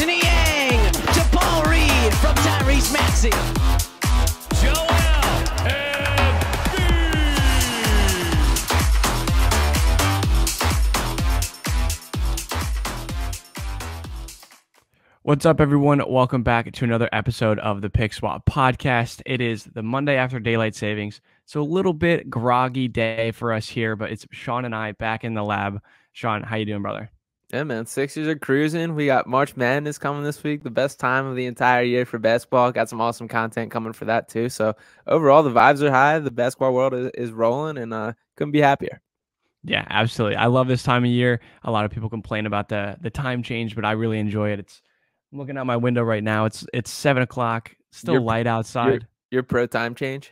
to Niang to Paul Reed from Tyrese Maxey. Joel Embiid. What's up, everyone? Welcome back to another episode of the Pick Swap podcast. It is the Monday after daylight savings, so a little bit groggy day for us here, but it's Sean and I back in the lab. Sean, how you doing, brother? Yeah, man. Sixers are cruising. We got March Madness coming this week, the best time of the entire year for basketball. Got some awesome content coming for that too. So overall, the vibes are high. The basketball world is rolling, and couldn't be happier. Yeah, absolutely. I love this time of year. A lot of people complain about the time change, but I really enjoy it. I'm looking out my window right now. It's 7 o'clock. Still light outside. You're pro time change?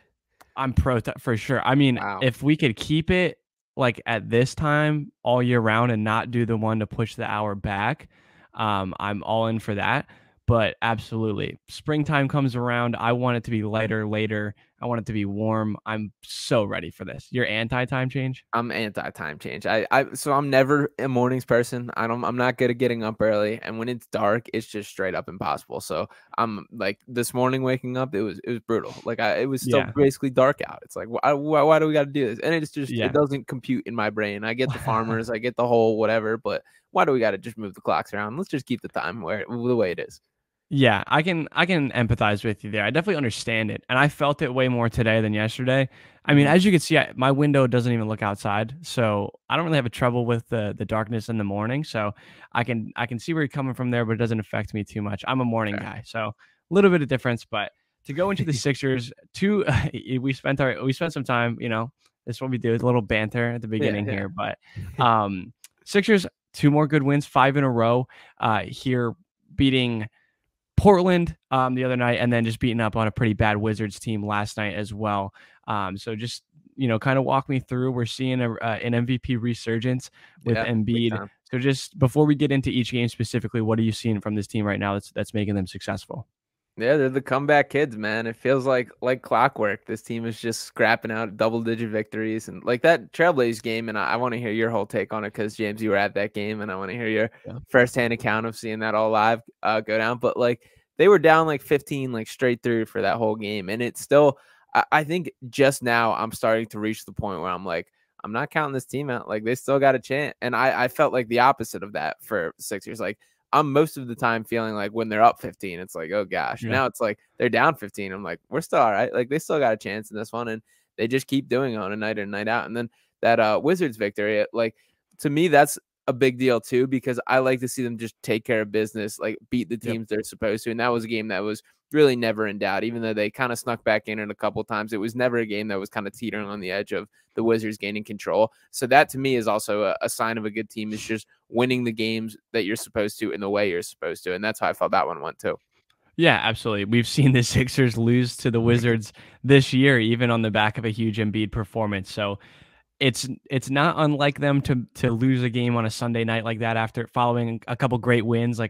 I'm pro for sure. I mean, Wow. If we could keep it like at this time all year round and not do the one to push the hour back, I'm all in for that. But absolutely, springtime comes around. I want it to be lighter later. I want it to be warm. I'm so ready for this. You're anti-time change? I'm anti-time change. So I'm never a mornings person. I'm not good at getting up early, and when it's dark, it's just straight up impossible. So I'm like this morning waking up, it was brutal. Like it was still basically dark out. It's like why do we got to do this? And it's just it doesn't compute in my brain. I get the farmers, I get the whole whatever, but why do we got to just move the clocks around? Let's just keep the time the way it is. Yeah, I can empathize with you there. I definitely understand it. And I felt it way more today than yesterday. I mean, as you can see, my window doesn't even look outside. So I don't really have a trouble with the darkness in the morning. So I can see where you're coming from there, but it doesn't affect me too much. I'm a morning guy. So a little bit of difference. But to go into the Sixers, we spent some time, this is what we do, a little banter at the beginning here. But Sixers, 2 more good wins, 5 in a row here, beating Portland the other night, and then just beating up on a pretty bad Wizards team last night as well. So just, kind of walk me through. We're seeing an MVP resurgence with Embiid. So just before we get into each game specifically, what are you seeing from this team right now that's making them successful? Yeah, they're the comeback kids, man. It feels like clockwork. This team is just scrapping out double-digit victories. And like that Trailblazers game, and I want to hear your whole take on it because, James, you were at that game, and I want to hear your firsthand account of seeing that all live go down. But, they were down 15 straight through for that whole game. And it's still – I think just now I'm starting to reach the point where I'm like, I'm not counting this team out. They still got a chance. And I felt like the opposite of that for Sixers. I'm most of the time feeling like when they're up 15, it's like, oh gosh. Now it's like they're down 15. I'm like, we're still all right. They still got a chance in this one, and they just keep doing it on a night in, night out. And then that Wizards victory, to me, that's a big deal too, because I like to see them just take care of business, beat the teams they're supposed to. And that was a game that was really never in doubt, even though they kind of snuck back in it a couple times. It was never a game that was kind of teetering on the edge of the Wizards gaining control. So that to me is also a sign of a good team, is just winning the games that you're supposed to in the way you're supposed to. And that's how I felt that one went too. Yeah, absolutely. We've seen the Sixers lose to the Wizards this year, even on the back of a huge Embiid performance. So it's not unlike them to lose a game on a Sunday night like that after following a couple great wins.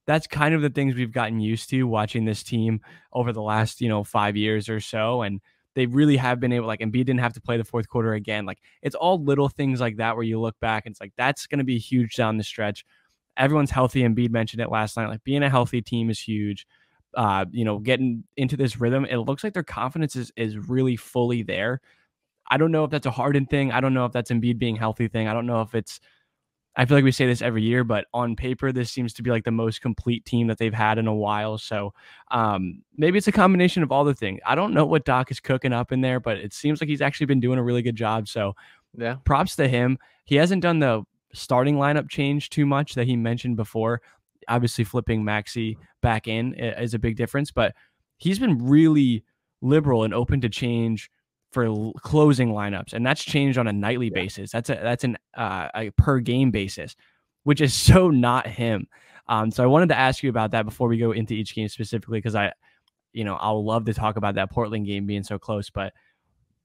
That's kind of the things we've gotten used to watching this team over the last, 5 years or so. And they really have been able, Embiid didn't have to play the fourth quarter again. It's all little things like that where you look back and it's that's going to be huge down the stretch. Everyone's healthy. Embiid mentioned it last night. Being a healthy team is huge. Getting into this rhythm, it looks like their confidence is really fully there. I don't know if that's a Harden thing. I don't know if that's Embiid being healthy thing. I don't know if I feel like we say this every year, but on paper, this seems to be the most complete team that they've had in a while. So maybe it's a combination of all the things. I don't know what Doc is cooking up in there, but it seems like he's actually been doing a really good job. So props to him. He hasn't done the starting lineup change too much that he mentioned before. Obviously, flipping Maxey back in is a big difference, but he's been really liberal and open to change for closing lineups, and that's changed on a nightly basis. That's a per game basis, which is so not him. So I wanted to ask you about that before we go into each game specifically, because I'll love to talk about that Portland game being so close, but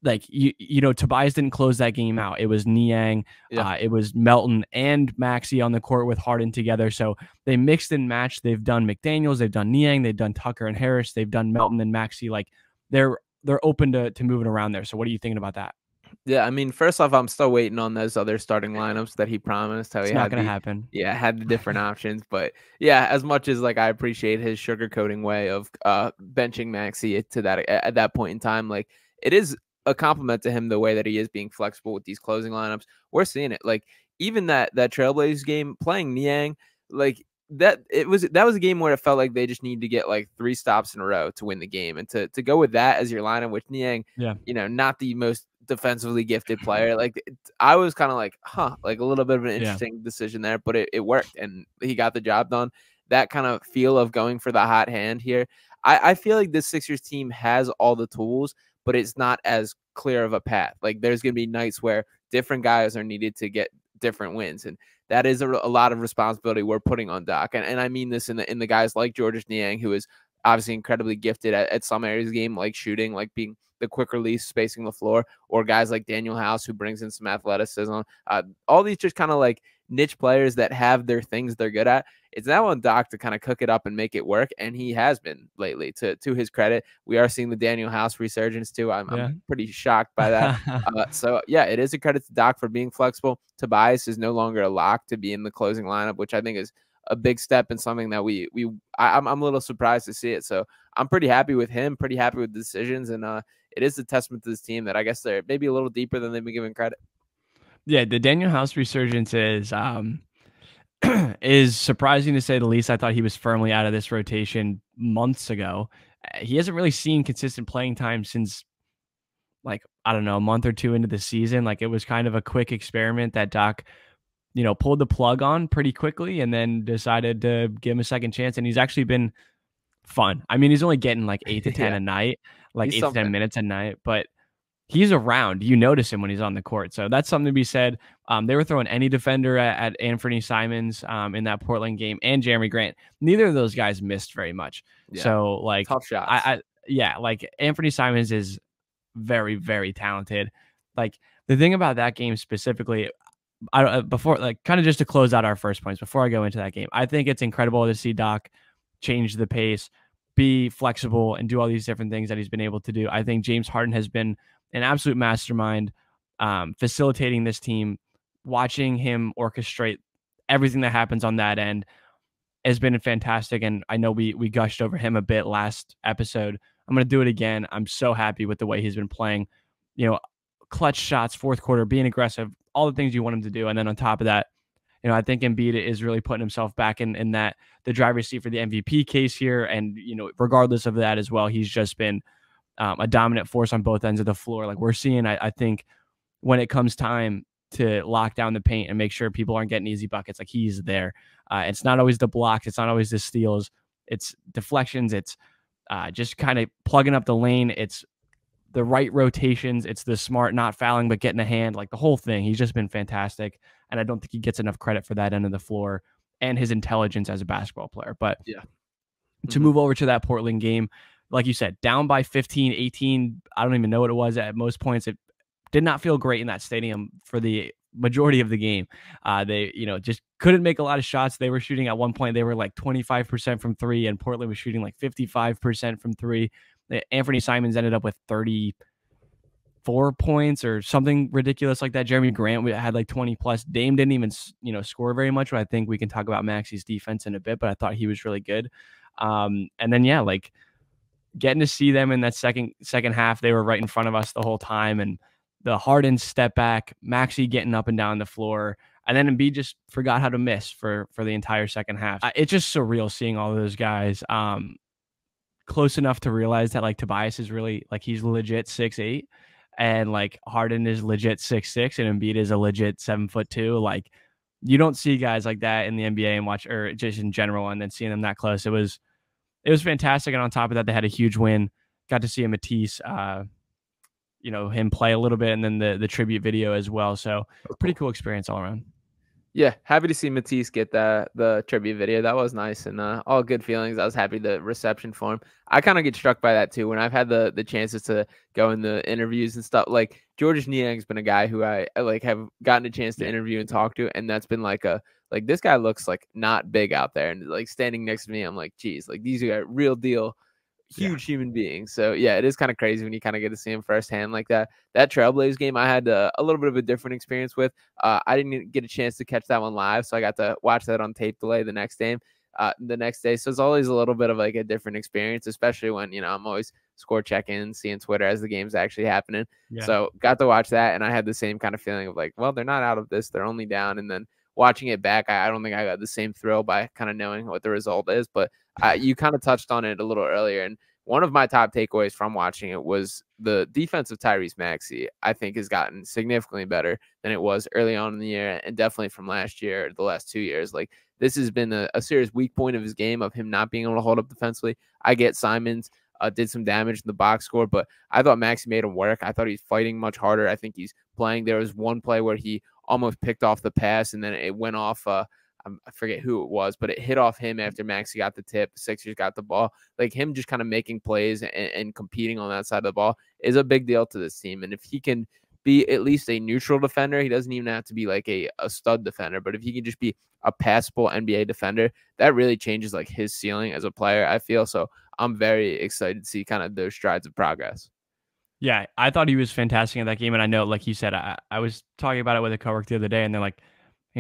Tobias didn't close that game out. It was Niang, it was Melton and Maxey on the court with Harden together. So they mixed and matched. They've done McDaniels, they've done Niang, they've done Tucker and Harris, they've done Melton and Maxey. They're open to moving around there. So what are you thinking about that? Yeah, I mean, first off, I'm still waiting on those other starting lineups that he promised. How he It's not had gonna the happen. yeah, had the different options. But yeah, as much as like I appreciate his sugarcoating way of benching Maxey to that at that point in time, like it is a compliment to him the way that he is being flexible with these closing lineups. We're seeing it. Like even that Trailblazers game playing Niang, like that was a game where it felt like they just need to get like 3 stops in a row to win the game. And to go with that as your lineup with Niang, Yeah. not the most defensively gifted player. Like I was kind of like, like a little bit of an Yeah. interesting decision there, but it worked and he got the job done. That kind of feel of going for the hot hand here. I feel like this Sixers team has all the tools, but it's not as clear of a path. Like there's going to be nights where different guys are needed to get different wins. And that is a lot of responsibility we're putting on Doc. And I mean this in the guys like Georges Niang, who is obviously incredibly gifted at some areas of the game, like shooting, like being the quick release, spacing the floor, or guys like Daniel House, who brings in some athleticism. All these just kind of like niche players that have their things they're good at. It's now on Doc to kind of cook it up and make it work, and he has been lately. To his credit, we are seeing the Daniel House resurgence too. I'm pretty shocked by that. So yeah, it is a credit to Doc for being flexible. Tobias is no longer a lock to be in the closing lineup, which I think is a big step and something that I'm a little surprised to see it. So I'm pretty happy with him, pretty happy with the decisions, and it is a testament to this team that I guess they're maybe a little deeper than they've been given credit. Yeah, the Daniel House resurgence is is surprising to say the least. I thought he was firmly out of this rotation months ago. He hasn't really seen consistent playing time since, like, I don't know, a month or two into the season. Like, it was kind of a quick experiment that Doc, pulled the plug on pretty quickly and then decided to give him a second chance. And he's actually been fun. I mean, he's only getting like 8 to 10 Yeah, a night, like he's 8 to 10 something. minutes a night, but he's around. You notice him when he's on the court. So that's something to be said. They were throwing any defender at Anthony Simons in that Portland game, and Jeremy Grant. Neither of those guys missed very much. Yeah, So like tough shots. yeah, like Anthony Simons is very, very talented. Like the thing about that game specifically, before, like, kind of just to close out our first points before I go into that game, I think it's incredible to see Doc change the pace, be flexible, and do all these different things that he's been able to do. I think James Harden has been an absolute mastermind, facilitating this team. Watching him orchestrate everything that happens on that end has been fantastic. And I know we gushed over him a bit last episode. I'm going to do it again. I'm so happy with the way he's been playing. Clutch shots, fourth quarter, being aggressive, all the things you want him to do. And then on top of that, I think Embiid is really putting himself back in that the driver's seat for the MVP case here. And, regardless of that as well, he's just been a dominant force on both ends of the floor. Like we're seeing, I think when it comes time to lock down the paint and make sure people aren't getting easy buckets, like he's there. It's not always the blocks. It's not always the steals. It's deflections. It's just kind of plugging up the lane. It's the right rotations. It's the smart, not fouling, but getting a hand, like the whole thing. He's just been fantastic. And I don't think he gets enough credit for that end of the floor and his intelligence as a basketball player. But yeah, to move over to that Portland game, like you said, down by 15, 18, I don't even know what it was at most points. It did not feel great in that stadium for the majority of the game. They, just couldn't make a lot of shots. They were shooting at one point, they were like 25% from three, and Portland was shooting like 55% from three. Anthony Simons ended up with 34 points or something ridiculous like that. Jeremy Grant had like 20 plus. Dame didn't even, score very much. But I think we can talk about Maxey's defense in a bit, but I thought he was really good. And then, yeah, like getting to see them in that second half, they were right in front of us the whole time. And the Harden step back, Maxey getting up and down the floor, and then Embiid just forgot how to miss for the entire second half. It's just surreal seeing all those guys close enough to realize that like Tobias is really like he's legit 6'8", and like Harden is legit 6'6", and Embiid is a legit 7'2". Like you don't see guys like that in the NBA and watch, or just in general, and then seeing them that close, it was fantastic. And on top of that, they had a huge win. Got to see a Matisse, him play a little bit, and then the tribute video as well. So pretty cool experience all around. Yeah, happy to see Matisse get the tribute video. That was nice, and all good feelings. I was happy the reception for him. I kind of get struck by that too when I've had the chances to go in the interviews and stuff. Like Georges Niang's been a guy who I like have gotten a chance to interview and talk to, and that's been like this guy looks like not big out there, and like standing next to me, I'm like, geez, like these are real deal, Yeah. huge human being. So yeah, it is kind of crazy when you kind of get to see him firsthand like that. That Trailblaze game, I had a little bit of a different experience with. I didn't get a chance to catch that one live, so I got to watch that on tape delay the next day. So it's always a little bit of like a different experience, especially when I'm always score checking, seeing Twitter as the game's actually happening. Yeah. So got to watch that, and I had the same kind of feeling of like, well, they're not out of this, they're only down, and then watching it back, I don't think I got the same thrill by kind of knowing what the result is. But you kind of touched on it a little earlier, and one of my top takeaways from watching it was the defense of Tyrese Maxey, I think, has gotten significantly better than it was early on in the year, and definitely from last year, the last 2 years. Like, this has been a serious weak point of his game, of him not being able to hold up defensively. I get Simons did some damage in the box score, but I thought Maxey made him work. I thought he's fighting much harder. I think he's playing. There was one play where he almost picked off the pass, and then it went off I forget who it was, but it hit off him after Maxey got the tip. Sixers got the ball. Like, him just kind of making plays and competing on that side of the ball is a big deal to this team. And if he can be at least a neutral defender, he doesn't even have to be like a stud defender, but if he can just be a passable NBA defender, that really changes like his ceiling as a player, I feel. So I'm very excited to see kind of those strides of progress. Yeah, I thought he was fantastic in that game. And I know, like you said, I was talking about it with a coworker the other day, and they're like,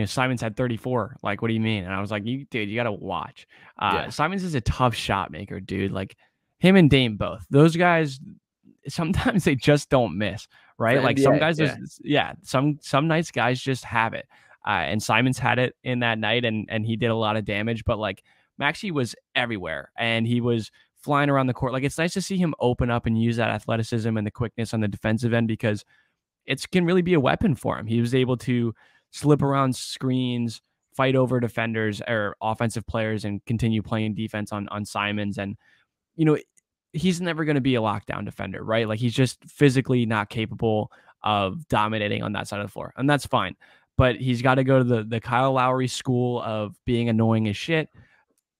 Simons had 34. Like, what do you mean? And I was like, dude, you got to watch. Simons is a tough shot maker, dude. Like, him and Dame both. Those guys, sometimes they just don't miss, right? Like, some guys, some nights guys just have it. And Simons had it in that night, and he did a lot of damage. But, like, Maxey was everywhere, and he was flying around the court. Like, it's nice to see him open up and use that athleticism and the quickness on the defensive end, because it can really be a weapon for him. He was able to slip around screens, fight over defenders or offensive players, and continue playing defense on Simons. And, he's never going to be a lockdown defender, right? Like, he's just physically not capable of dominating on that side of the floor, and that's fine. But he's got to go to the Kyle Lowry school of being annoying as shit,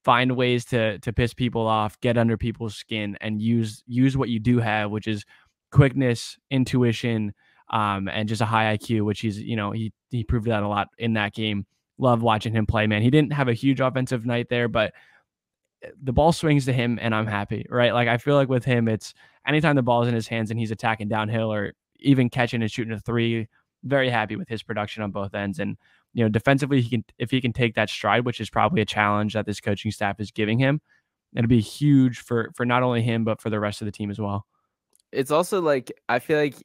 find ways to piss people off, get under people's skin, and use what you do have, which is quickness, intuition, and just a high IQ, which he proved that a lot in that game. Love watching him play, man. He didn't have a huge offensive night there, but the ball swings to him and I'm happy, right? Like, I feel like with him, it's anytime the ball's in his hands and he's attacking downhill or even catching and shooting a three, very happy with his production on both ends. And, defensively, if he can take that stride, which is probably a challenge that this coaching staff is giving him, it'll be huge for not only him, but for the rest of the team as well. It's also like, I feel like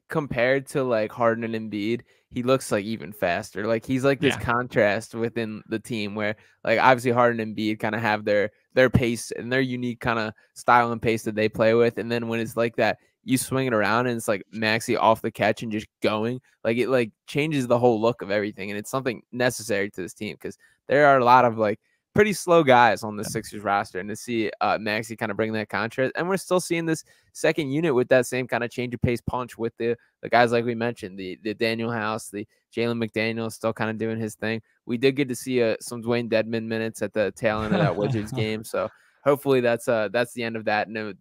compared to like Harden and Embiid, he looks like even faster. Like, he's like this contrast within the team where, like, obviously Harden and Embiid kind of have their pace and their unique kind of style and pace that they play with. And then when it's like that, you swing it around and it's like Maxey off the catch and just going, like, it like changes the whole look of everything. And it's something necessary to this team, because there are a lot of like pretty slow guys on the Sixers roster, and to see Maxey kind of bring that contrast, and we're still seeing this second unit with that same kind of change of pace punch with the guys like we mentioned, the Daniel House, the Jalen McDaniel still kind of doing his thing. We did get to see some Dwayne Dedmon minutes at the tail end of that Wizards game, so hopefully that's the end of that. And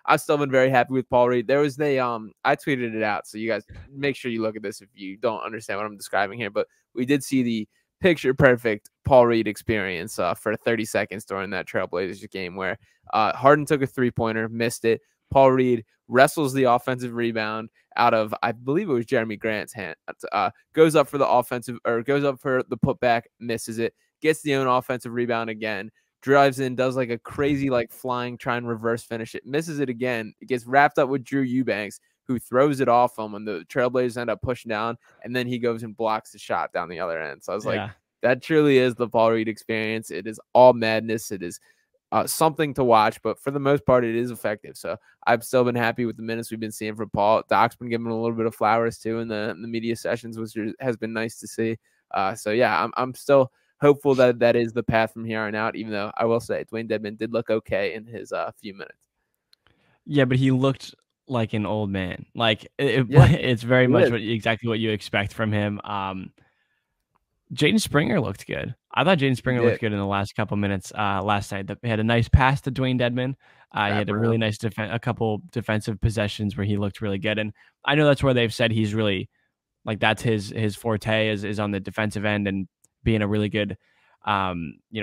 I've still been very happy with Paul Reed. There was I tweeted it out, so you guys make sure you look at this if you don't understand what I'm describing here, but we did see the picture perfect Paul Reed experience for 30 seconds during that Trailblazers game where Harden took a 3-pointer, missed it. Paul Reed wrestles the offensive rebound out of, I believe it was Jeremy Grant's hand, goes up for the putback, misses it, gets the own offensive rebound again, drives in, does like a crazy like flying, try and reverse finish it, misses it again. It gets wrapped up with Drew Eubanks, who throws it off him, and the Trailblazers end up pushing down, and then he goes and blocks the shot down the other end. So I was like, that truly is the Paul Reed experience. It is all madness. It is something to watch, but for the most part, it is effective. So I've still been happy with the minutes we've been seeing from Paul. Doc's been giving him a little bit of flowers too in the media sessions, which has been nice to see. So yeah, I'm still hopeful that is the path from here on out, even though I will say Dwayne Dedmon did look okay in his few minutes. Yeah, but he looked like an old man. Like it's very much exactly what you expect from him. Jaden Springer looked good. I thought Jaden Springer looked good in the last couple minutes last night. He had a nice pass to Dwayne Dedmon. He had a really nice a couple defensive possessions where he looked really good. And I know that's where they've said he's really like, that's his forte is on the defensive end and being a really good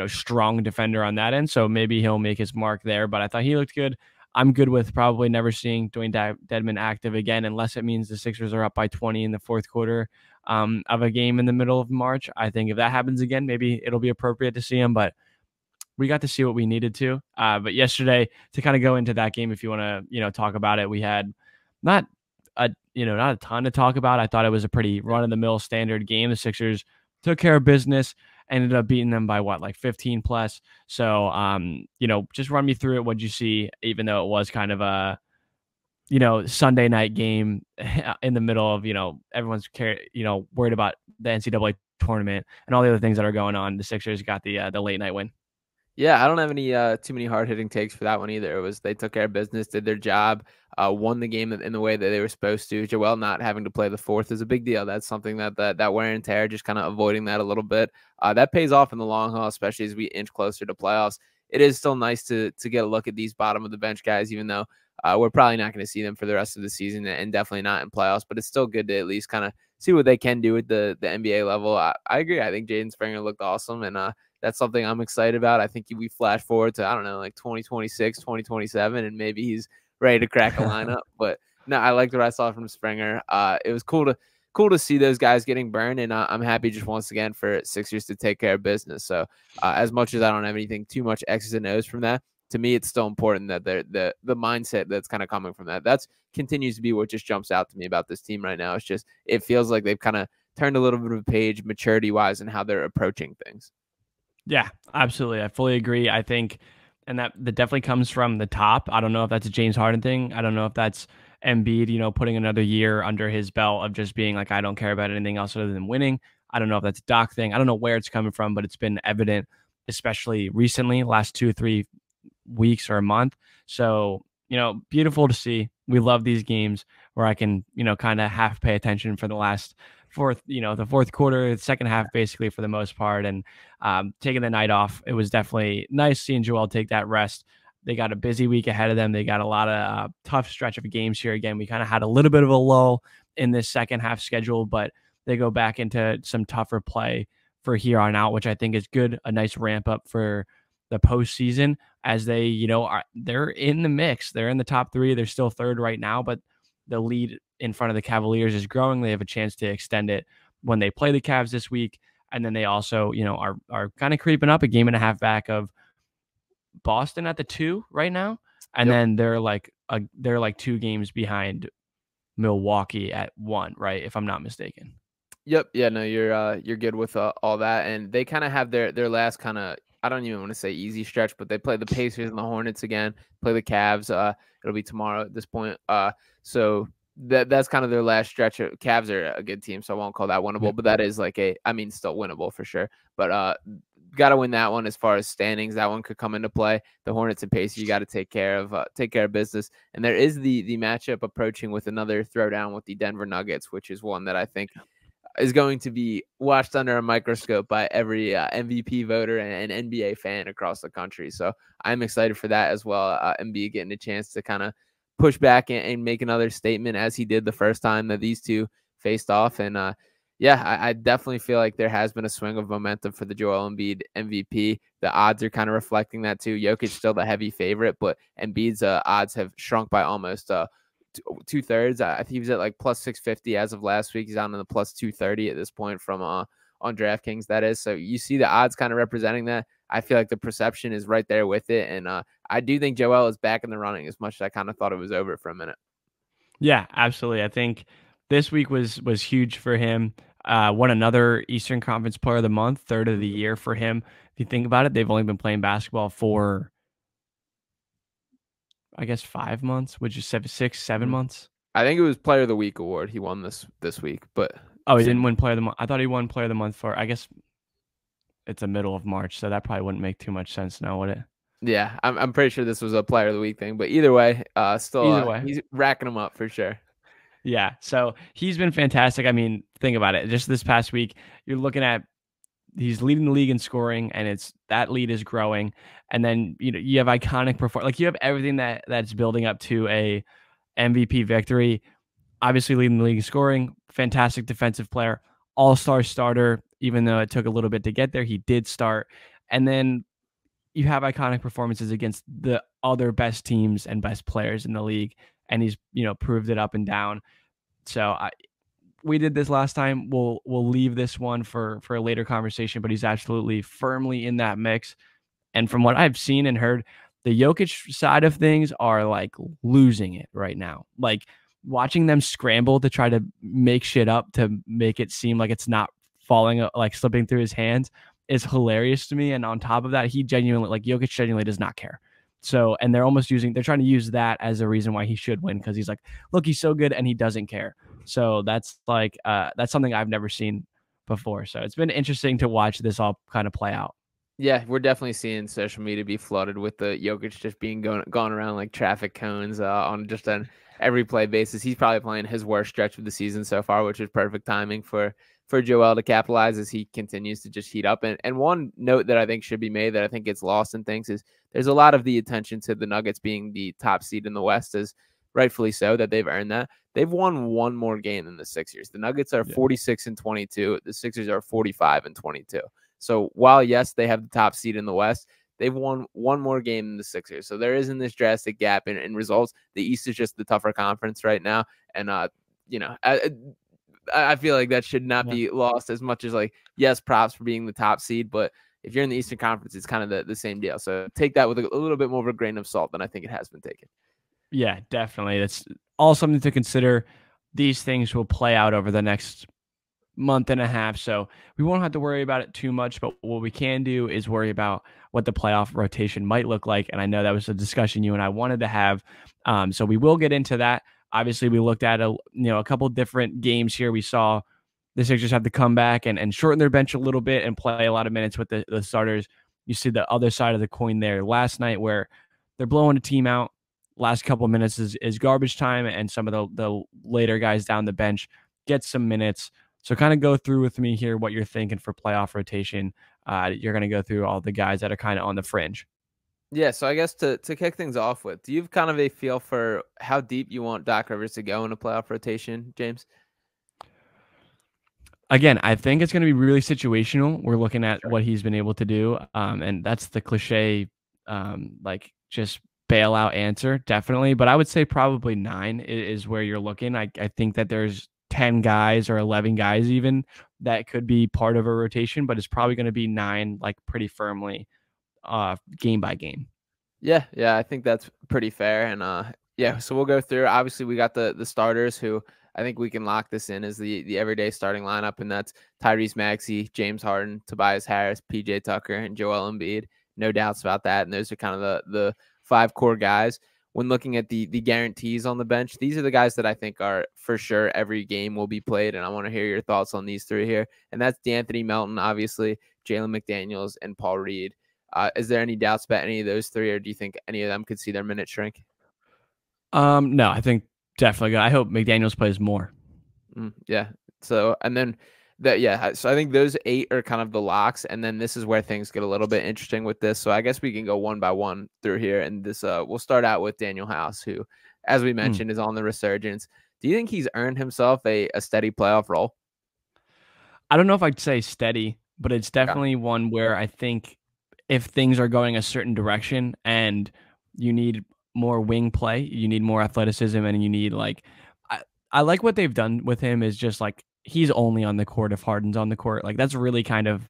strong defender on that end. So maybe he'll make his mark there. But I thought he looked good. I'm good with probably never seeing Dwayne Dedmon active again, unless it means the Sixers are up by 20 in the fourth quarter of a game in the middle of March. I think if that happens again, maybe it'll be appropriate to see him, but we got to see what we needed to. But yesterday, to kind of go into that game, if you want to, talk about it, we had not not a ton to talk about. I thought it was a pretty run of the mill standard game. The Sixers took care of business, ended up beating them by like 15 plus. So, just run me through it. What'd you see, even though it was kind of a, Sunday night game in the middle of, everyone's worried about the NCAA tournament and all the other things that are going on. The Sixers got the late night win. Yeah, I don't have any too many hard hitting takes for that one either. It was they took care of business, did their job, won the game in the way that they were supposed to. Joel not having to play the fourth is a big deal. That's something that wear and tear, just kind of avoiding that a little bit. That pays off in the long haul, especially as we inch closer to playoffs. It is still nice to get a look at these bottom of the bench guys, even though we're probably not going to see them for the rest of the season and definitely not in playoffs. But it's still good to at least kind of see what they can do at the NBA level. I agree. I think Jaden Springer looked awesome, and that's something I'm excited about. I think we flash forward to, I don't know, like 2026, 2027, and maybe he's ready to crack a lineup. But no, I liked what I saw from Springer. It was cool to see those guys getting burned, and I'm happy just once again for Sixers to take care of business. So as much as I don't have anything too much X's and O's from that, to me, it's still important that the mindset that's kind of coming from that continues to be what just jumps out to me about this team right now. It's just, it feels like they've kind of turned a little bit of a page maturity wise in how they're approaching things. Yeah, absolutely. I fully agree. I think, and that definitely comes from the top. I don't know if that's a James Harden thing. I don't know if that's Embiid, putting another year under his belt of just being like, I don't care about anything else other than winning. I don't know if that's a Doc thing. I don't know where it's coming from, but it's been evident, especially recently, last 2 or 3 weeks or a month. So, beautiful to see. We love these games where I can, kind of half pay attention for the fourth quarter, the second half, basically for the most part, and taking the night off. It was definitely nice seeing Joel take that rest. They got a busy week ahead of them. They got a lot of tough stretch of games here. Again, we kind of had a little bit of a lull in this second half schedule, but they go back into some tougher play for here on out, which I think is good. A nice ramp up for the postseason as they, they're in the mix. They're in the top 3. They're still third right now, but the lead in front of the Cavaliers is growing. They have a chance to extend it when they play the Cavs this week. And then they also, are kind of creeping up a game and a half back of Boston at the 2 right now. And then they're like 2 games behind Milwaukee at 1, right? If I'm not mistaken. Yep. Yeah, no, you're good with all that. And they kind of have their last kind of, I don't even want to say easy stretch, but they play the Pacers and the Hornets again, play the Cavs. It'll be tomorrow at this point. So that's kind of their last stretch. Cavs are a good team, so I won't call that winnable, but that is still winnable for sure. But got to win that one as far as standings. That one could come into play. The Hornets and Pacers, you got to take care of business. And there is the matchup approaching with another throwdown with the Denver Nuggets, which is one that I think is going to be watched under a microscope by every MVP voter and NBA fan across the country. So I'm excited for that as well. Embiid getting a chance to kind of push back and make another statement as he did the first time that these two faced off. And I definitely feel like there has been a swing of momentum for the Joel Embiid MVP. The odds are kind of reflecting that too. Jokic still the heavy favorite, but Embiid's odds have shrunk by almost 2/3. I think he was at like plus 650 as of last week. He's down in the plus 230 at this point from on DraftKings, that is. So you see the odds kind of representing that. I feel like the perception is right there with it. And I do think Joel is back in the running, as much as I kind of thought it was over for a minute. Yeah, absolutely. I think this week was huge for him. Won another Eastern Conference Player of the Month, 3rd of the year for him. If you think about it, they've only been playing basketball for, I guess, 5 months, which is 7 months. I think it was Player of the Week award he won this week, but he didn't win Player of the Month. I thought he won Player of the Month for, I guess it's the middle of March, so that probably wouldn't make too much sense now, would it? Yeah, I'm pretty sure this was a Player of the Week thing, but either way, he's racking them up for sure. Yeah, so he's been fantastic. I mean, think about it. Just this past week, you're looking at he's leading the league in scoring, and that lead is growing. And then you have iconic performance, like you have everything that's building up to a MVP victory. Obviously, leading the league in scoring, fantastic defensive player, all-star starter. Even though it took a little bit to get there, he did start. And then you have iconic performances against the other best teams and best players in the league, and he's proved it up and down. So we did this last time. We'll leave this one for a later conversation, but he's absolutely firmly in that mix. And from what I've seen and heard, the Jokic side of things are like losing it right now. Like watching them scramble to try to make shit up to make it seem like it's not falling, like slipping through his hands is hilarious to me. And on top of that, Jokic genuinely does not care. So, and they're trying to use that as a reason why he should win. Cause he's like, look, he's so good and he doesn't care. So that's that's something I've never seen before. So it's been interesting to watch this all kind of play out. Yeah, we're definitely seeing social media be flooded with the Jokic just being gone around like traffic cones on just an every play basis. He's probably playing his worst stretch of the season so far, which is perfect timing for Joel to capitalize as he continues to just heat up. And one note that I think should be made that I think gets lost in things is there's a lot of the attention to the Nuggets being the top seed in the West, as rightfully so, that they've earned that. They've won one more game than the Sixers. The Nuggets are 46-22. The Sixers are 45-22. So while, yes, they have the top seed in the West, they've won one more game than the Sixers. So there isn't this drastic gap in results. The East is just the tougher conference right now. And, I feel like that should not be lost as much as like, yes, props for being the top seed. But if you're in the Eastern Conference, it's kind of the same deal. So take that with a little bit more of a grain of salt than I think it has been taken. Yeah, definitely. That's all something to consider. These things will play out over the next month and a half, so we won't have to worry about it too much, but what we can do is worry about what the playoff rotation might look like. And I know that was a discussion you and I wanted to have, so we will get into that. Obviously, we looked at a couple different games here. We saw the Sixers have to come back and shorten their bench a little bit and play a lot of minutes with the starters. You see the other side of the coin there last night where they're blowing a team out. Last couple of minutes is garbage time, and some of the later guys down the bench get some minutes. So kind of go through with me here what you're thinking for playoff rotation. You're going to go through all the guys that are kind of on the fringe. Yeah, so I guess to kick things off with, do you have kind of a feel for how deep you want Doc Rivers to go in a playoff rotation, James? Again, I think it's going to be really situational. We're looking at what he's been able to do, and that's the cliche, like just bailout answer, definitely. But I would say probably 9 is where you're looking. I think that there's 10 guys or 11 guys even that could be part of a rotation, but it's probably going to be 9, like pretty firmly, game by game. Yeah, I think that's pretty fair. And so we'll go through. Obviously, we got the starters who I think we can lock this in as the everyday starting lineup, and that's Tyrese Maxey, James Harden, Tobias Harris, PJ Tucker, and Joel Embiid. No doubts about that. And those are kind of the 5 core guys. When looking at the guarantees on the bench, these are the guys that I think are for sure every game will be played. And I want to hear your thoughts on these 3 here. And that's D'Anthony Melton, obviously, Jalen McDaniels, and Paul Reed. Is there any doubts about any of those 3, or do you think any of them could see their minutes shrink? No, I think definitely good. I hope McDaniels plays more. Yeah. So, and then so I think those 8 are kind of the locks. And then this is where things get a little bit interesting with this. So I guess we can go one by one through here. And this, we'll start out with Daniel House, who, as we mentioned, is on the resurgence. Do you think he's earned himself a steady playoff role? I don't know if I'd say steady, but it's definitely one where I think if things are going a certain direction and you need more wing play, you need more athleticism, and you need I like what they've done with him is just like he's only on the court if Harden's on the court. Like that's really kind of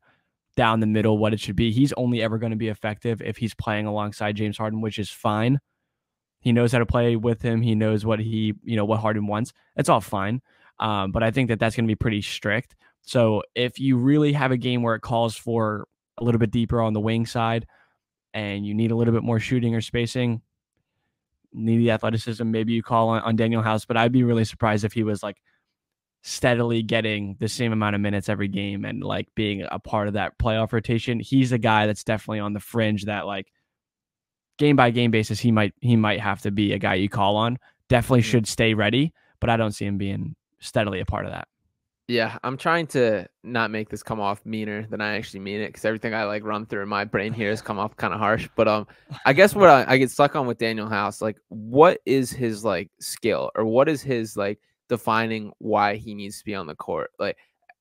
down the middle what it should be. He's only ever going to be effective if he's playing alongside James Harden, which is fine. He knows how to play with him. He knows what what Harden wants. It's all fine. But I think that's going to be pretty strict. So if you really have a game where it calls for a little bit deeper on the wing side and you need a little bit more shooting or spacing, need the athleticism, maybe you call on Daniel House. But I'd be really surprised if he was like steadily getting the same amount of minutes every game and like being a part of that playoff rotation. He's a guy that's definitely on the fringe that like game by game basis, he might have to be a guy you call on. Definitely should stay ready, but I don't see him being steadily a part of that. Yeah, I'm trying to not make this come off meaner than I actually mean it, because everything I like run through my brain here has come off kind of harsh. But I guess what I get stuck on with Daniel House, like what is his like skill, or what is his like defining why he needs to be on the court? Like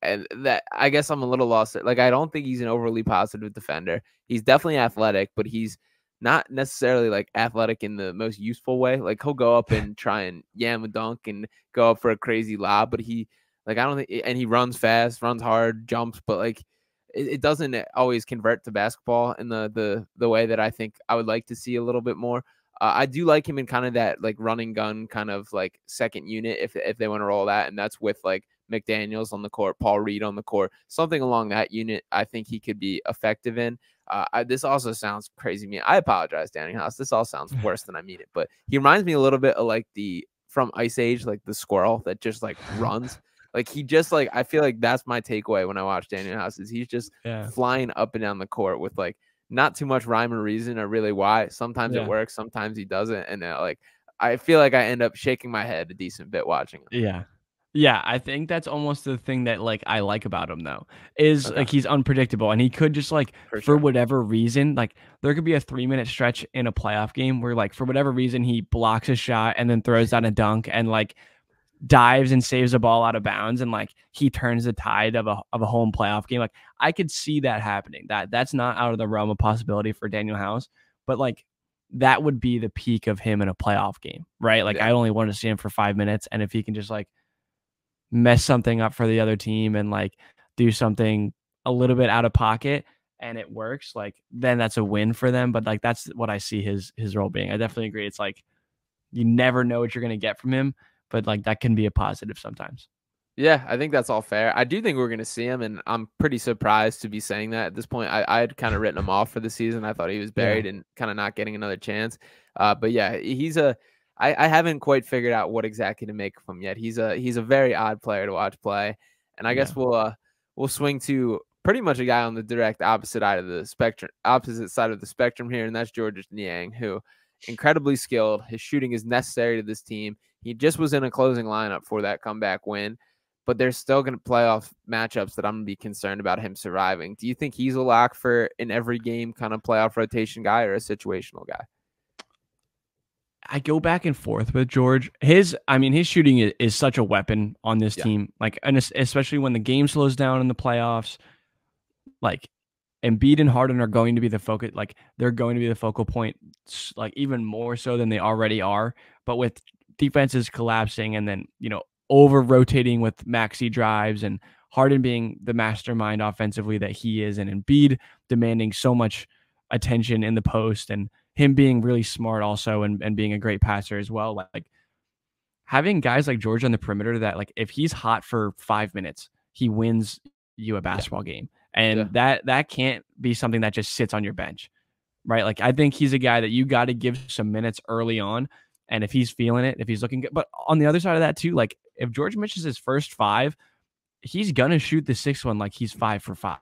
And that, I guess I'm a little lost. Like, I don't think he's an overly positive defender. He's definitely athletic, but he's not necessarily like athletic in the most useful way. Like, he'll go up and try and yam a dunk and go up for a crazy lob, but I don't think, and he runs fast, runs hard, jumps, but like it doesn't always convert to basketball in the way that I think I would like to see a little bit more. I do like him in kind of that like running gun kind of like second unit if they want to roll that, and that's with like McDaniels on the court, Paul Reed on the court, something along that unit. I think he could be effective in. This also sounds crazy to me. I apologize, Danny House. This all sounds worse than I mean it, but he reminds me a little bit of like from Ice Age, like the squirrel that just like runs. Like he just like, I feel like that's my takeaway when I watch Daniel House is he's just flying up and down the court with like not too much rhyme or reason or really why. Sometimes it works, sometimes he doesn't, and like I feel like I end up shaking my head a decent bit watching him. Yeah. Yeah, I think that's almost the thing that like I like about him though, is like he's unpredictable and he could just like for whatever reason, like there could be a 3-minute stretch in a playoff game where like for whatever reason he blocks a shot and then throws down a dunk and like dives and saves a ball out of bounds and like he turns the tide of a home playoff game. Like I could see that happening. That's not out of the realm of possibility for Daniel House, but like that would be the peak of him in a playoff game, right? Like I only want to see him for 5 minutes, and if he can just like mess something up for the other team and like do something a little bit out of pocket and it works, like then that's a win for them. But like that's what I see his role being. I definitely agree. It's like you never know what you're going to get from him, but like that can be a positive sometimes. Yeah, I think that's all fair. I do think we're going to see him, and I'm pretty surprised to be saying that at this point. I had kind of written him off for the season. I thought he was buried and kind of not getting another chance. But yeah, I haven't quite figured out what exactly to make of him yet. He's a very odd player to watch play, and I guess we'll swing to pretty much a guy on the direct opposite side of the spectrum here, and that's Georges Niang, who incredibly skilled. His shooting is necessary to this team. He just was in a closing lineup for that comeback win, but there's still going to playoff matchups that I'm going to be concerned about him surviving. Do you think he's a lock for an every game kind of playoff rotation guy or a situational guy? I go back and forth with George. His shooting is such a weapon on this team. Like, and especially when the game slows down in the playoffs, like Embiid and Harden are going to be the focus. Like they're going to be the focal point, like even more so than they already are. But with defenses collapsing and then, over rotating with maxi drives and Harden being the mastermind offensively that he is, and Embiid demanding so much attention in the post, and him being really smart also and being a great passer as well. Like having guys like George on the perimeter that like if he's hot for 5 minutes, he wins you a basketball game. And that can't be something that just sits on your bench, right? Like I think he's a guy that you got to give some minutes early on. And if he's feeling it, if he's looking good, but on the other side of that too, like if George misses his first 5, he's going to shoot the 6th one like he's 5 for 5.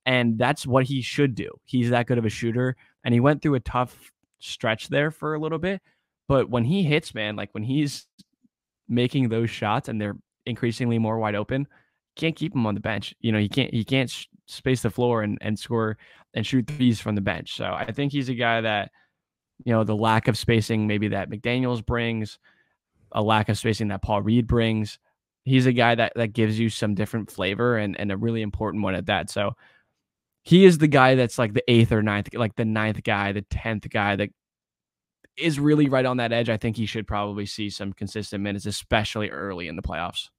And that's what he should do. He's that good of a shooter. And he went through a tough stretch there for a little bit. But when he hits, man, like when he's making those shots and they're increasingly more wide open, can't keep him on the bench. He can't space the floor and score and shoot threes from the bench. So I think he's a guy that, the lack of spacing maybe that McDaniels brings, a lack of spacing that Paul Reed brings, he's a guy that gives you some different flavor and a really important one at that. So he is the guy that's like the 8th or 9th, like the 9th guy, the 10th guy that is really right on that edge. I think he should probably see some consistent minutes, especially early in the playoffs.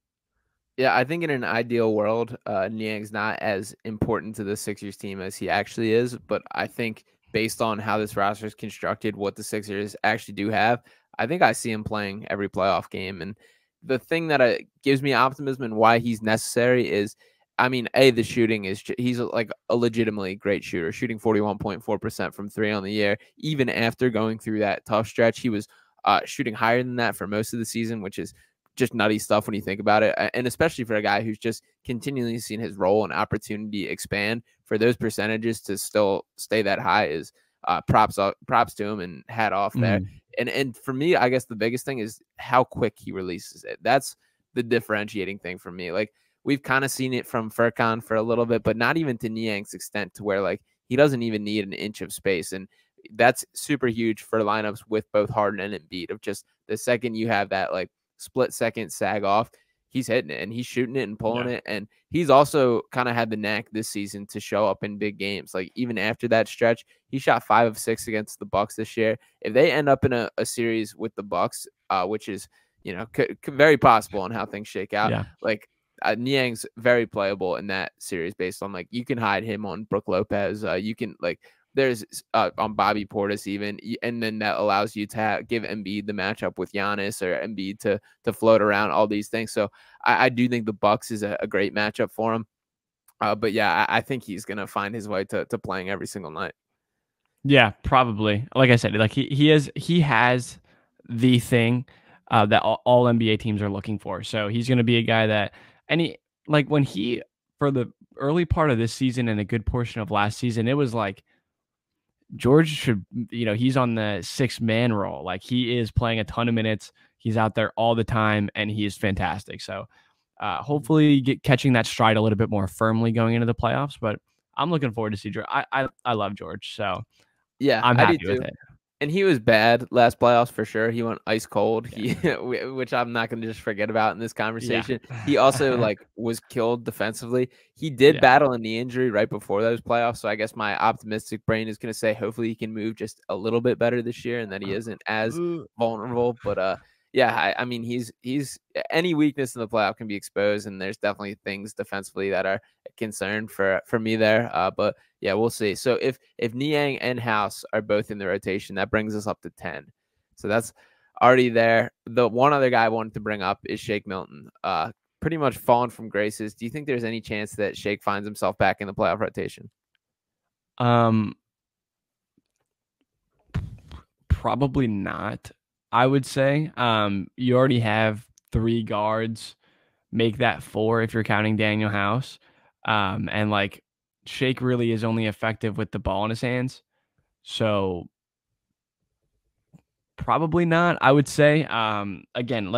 Yeah, I think in an ideal world, Niang's not as important to the Sixers team as he actually is. But I think based on how this roster is constructed, what the Sixers actually do have, I think I see him playing every playoff game. And the thing that gives me optimism and why he's necessary is, the shooting is he's like a legitimately great shooter, shooting 41.4% from 3 on the year. Even after going through that tough stretch, he was shooting higher than that for most of the season, which is just nutty stuff when you think about it. And especially for a guy who's just continually seen his role and opportunity expand, for those percentages to still stay that high is props to him and hat off there. And for me, I guess the biggest thing is how quick he releases it. That's the differentiating thing for me. Like we've kind of seen it from Furkan for a little bit, but not even to Niang's extent to where like he doesn't even need an inch of space. And that's super huge for lineups with both Harden and Embiid, of just the second you have that like split second sag off, he's hitting it and he's shooting it and pulling it. And he's also kind of had the knack this season to show up in big games. Like even after that stretch, he shot 5 of 6 against the Bucks this year. If they end up in a series with the Bucks, which is, very possible on how things shake out. Yeah. Like Niang's very playable in that series based on like, you can hide him on Brook Lopez. You can there's on Bobby Portis even, and then that allows you to give Embiid the matchup with Giannis or Embiid to float around all these things. So I do think the Bucks is a great matchup for him. But yeah, I think he's gonna find his way to playing every single night. Yeah, probably. Like I said, like he has the thing that all NBA teams are looking for. So he's going to be a guy that when he for the early part of this season and a good portion of last season, it was like George should, he's on the 6-man role. Like he is playing a ton of minutes. He's out there all the time and he is fantastic. So hopefully catching that stride a little bit more firmly going into the playoffs. But I'm looking forward to see George. I love George. So yeah, I'm I happy do with too. it. And he was bad last playoffs for sure. He went ice cold, which I'm not going to just forget about in this conversation. Yeah. He also was killed defensively. He did battle a knee injury right before those playoffs. So I guess my optimistic brain is going to say hopefully he can move just a little bit better this year and that he isn't as vulnerable. But yeah, I mean, he's any weakness in the playoff can be exposed, and there's definitely things defensively that are a concern for me there. But yeah, we'll see. So if Niang and House are both in the rotation, that brings us up to 10. So that's already there. The one other guy I wanted to bring up is Shake Milton. Pretty much fallen from graces. Do you think there's any chance that Shake finds himself back in the playoff rotation? Probably not. I would say you already have 3 guards. Make that 4 if you're counting Daniel House. And Shake really is only effective with the ball in his hands. So probably not, I would say. Again,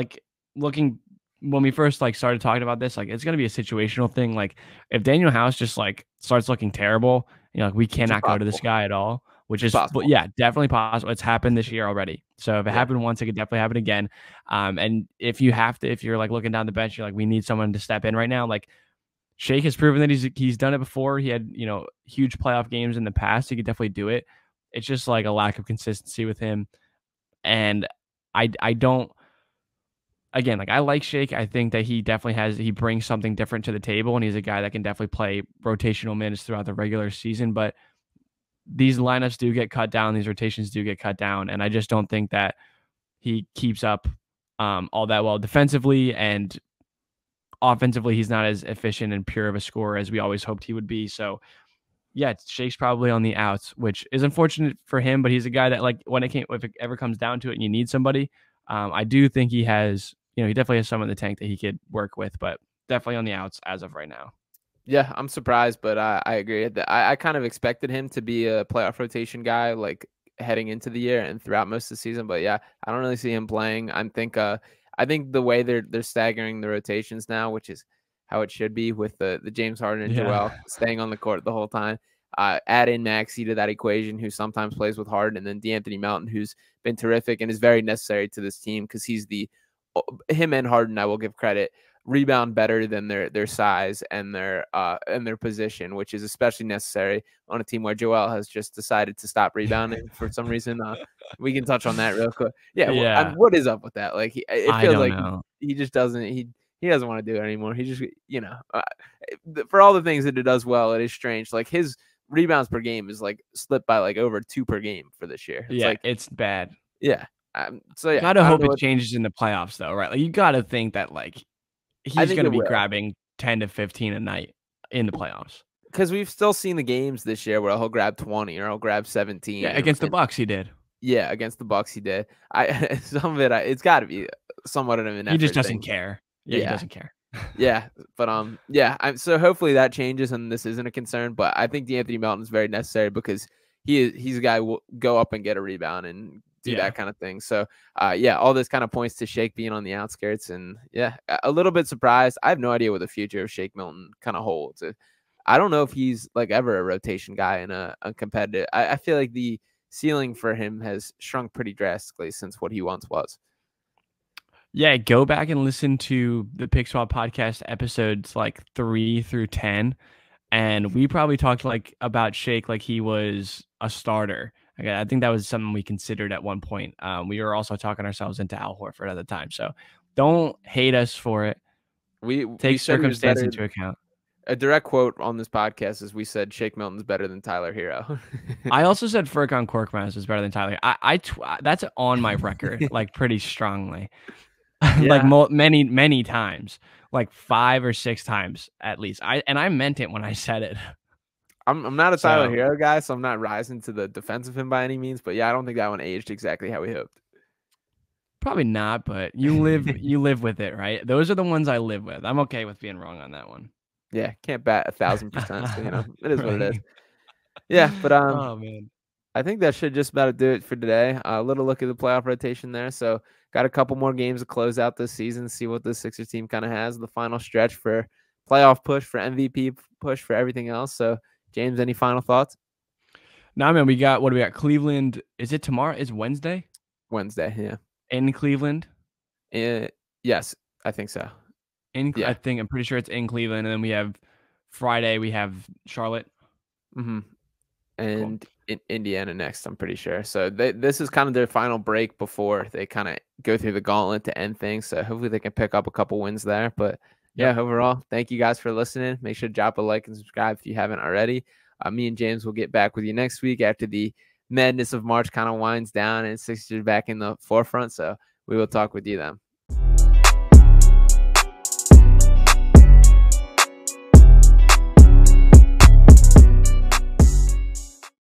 looking when we first started talking about this, it's going to be a situational thing. Like if Daniel House just starts looking terrible, we cannot go to this guy at all, which is possible. Yeah, definitely possible. It's happened this year already. So if it happened once, it could definitely happen again. And if you're looking down the bench, you're we need someone to step in right now. Shake has proven that he's done it before. He had, huge playoff games in the past. He could definitely do it. It's just a lack of consistency with him. And I don't, again, I like Shake. I think that he brings something different to the table, and he's a guy that can definitely play rotational minutes throughout the regular season. But these lineups do get cut down. These rotations do get cut down. And I just don't think that he keeps up all that well defensively, and offensively, he's not as efficient and pure of a scorer as we always hoped he would be. So, yeah, Shake's probably on the outs, which is unfortunate for him. But he's a guy that, if it ever comes down to it and you need somebody, I do think he has, he definitely has some in the tank that he could work with, but definitely on the outs as of right now. Yeah, I'm surprised, but I agree. I kind of expected him to be a playoff rotation guy, heading into the year and throughout most of the season. But yeah, I don't really see him playing. I think the way they're staggering the rotations now, which is how it should be with the James Harden and Joel staying on the court the whole time. Add in Maxey to that equation, who sometimes plays with Harden, and then DeAnthony Melton, who's been terrific and is very necessary to this team because he's him and Harden, I will give credit, rebound better than their size and their position, which is especially necessary on a team where Joel has just decided to stop rebounding for some reason. We can touch on that real quick. Yeah. What is up with that? It feels like he just doesn't. He doesn't want to do it anymore. He just, for all the things that it does well, it is strange. His rebounds per game is slipped by over 2 per game for this year. It's bad. Yeah. So yeah, gotta hope it changes in the playoffs though, right? You gotta think that he's going to be grabbing 10 to 15 a night in the playoffs. Because we've still seen the games this year where he'll grab 20 or he'll grab 17. Yeah, against the Bucks he did. Yeah, against the Bucks he did. Some of it, it's got to be somewhat of an effort. He just doesn't care. Yeah, he doesn't care. Yeah, but so hopefully that changes and this isn't a concern. But I think DeAnthony Melton is very necessary because he's a guy who will go up and get a rebound and do that kind of thing. So all this kind of points to Shake being on the outskirts, and a little bit surprised. I have no idea what the future of Shake Milton kind of holds. I don't know if he's ever a rotation guy in a competitive. I feel like the ceiling for him has shrunk pretty drastically since what he once was. Yeah, go back and listen to the Pick Swap podcast episodes like 3 through 10. And we probably talked like about Shake like he was a starter. Okay, I think that was something we considered at one point. We were also talking ourselves into Al Horford at the time. So don't hate us for it. We Take said he was circumstance better. into account. A direct quote on this podcast is we said Shake Milton's better than Tyler Hero. I also said Furkan Korkmaz is better than Tyler. That's on my record like pretty strongly. Like Yeah. many times, like 5 or 6 times at least. I meant it when I said it. I'm not a Tyler So Hero guy, so I'm not rising to the defense of him by any means. But yeah, I don't think that one aged exactly how we hoped. probably not, but you live with it, right? Those are the ones I live with. I'm okay with being wrong on that one. Yeah, can't bat 1,000%. So it is what it is. Right. Yeah, but Oh man. I think that should just about do it for today. A little look at the playoff rotation there. So got a couple more games to close out this season, see what the Sixers team kind of has. The final stretch for playoff push, for MVP push, for everything else. So James, any final thoughts? Nah, man, we got what do we got? Cleveland. Is it tomorrow? Is Wednesday Wednesday, yeah. in Cleveland? Yes, I think so. I think I'm pretty sure it's in Cleveland, and then we have Friday. We have Charlotte. Mm-hmm. And in Indiana next, I'm pretty sure. So this is kind of their final break before they kind of go through the gauntlet to end things. So hopefully they can pick up a couple wins there. But yeah, overall, thank you guys for listening. Make sure to drop a like and subscribe if you haven't already. Me and James will get back with you next week after the madness of March kind of winds down and Sixers back in the forefront. So we will talk with you then.